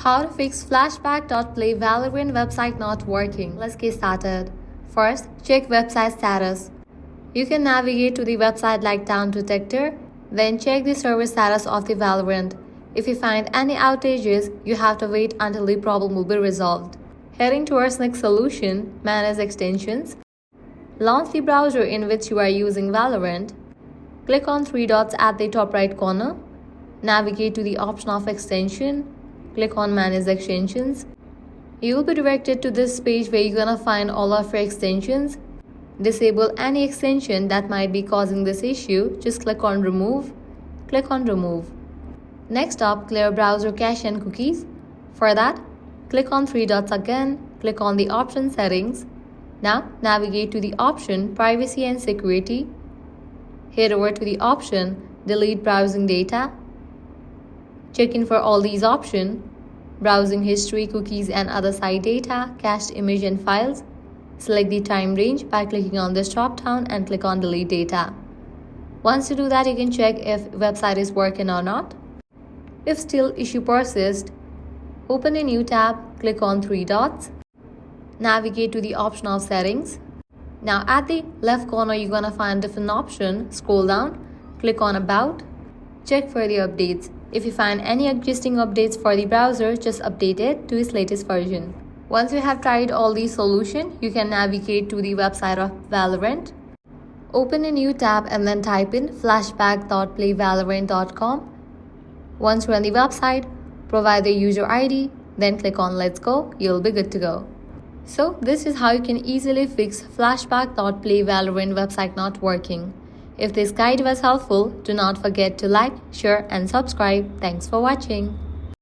How to fix Flashback.play Valorant website not working. Let's get started. First, check website status. You can navigate to the website like Down Detector, then check the server status of the Valorant. If you find any outages, you have to wait until the problem will be resolved. Heading towards next solution, manage extensions. Launch the browser in which you are using Valorant. Click on three dots at the top right corner. Navigate to the option of extension. Click on Manage Extensions. You will be directed to this page where you're gonna find all of your extensions. Disable any extension that might be causing this issue. Just click on Remove. Click on Remove. Next up, clear browser cache and cookies. For that, click on three dots again. Click on the option Settings. Now navigate to the option Privacy and Security. Head over to the option Delete Browsing Data. Check in for all these options: browsing history, cookies and other site data, cached image and files. Select the time range by clicking on this drop down and click on Delete Data. Once you do that, you can check if website is working or not. If still issue persists, open a new tab, click on three dots, navigate to the option of Settings. Now at the left corner, you're gonna find different option. Scroll down, click on About, check for the updates. If you find any existing updates for the browser, just update it to its latest version. Once you have tried all these solutions, you can navigate to the website of Valorant. Open a new tab and then type in flashback.playvalorant.com. Once you're on the website, provide the user ID, then click on Let's Go. You'll be good to go. So this is how you can easily fix Flashback.play Valorant website not working. If this guide was helpful, do not forget to like, share and subscribe. Thanks for watching.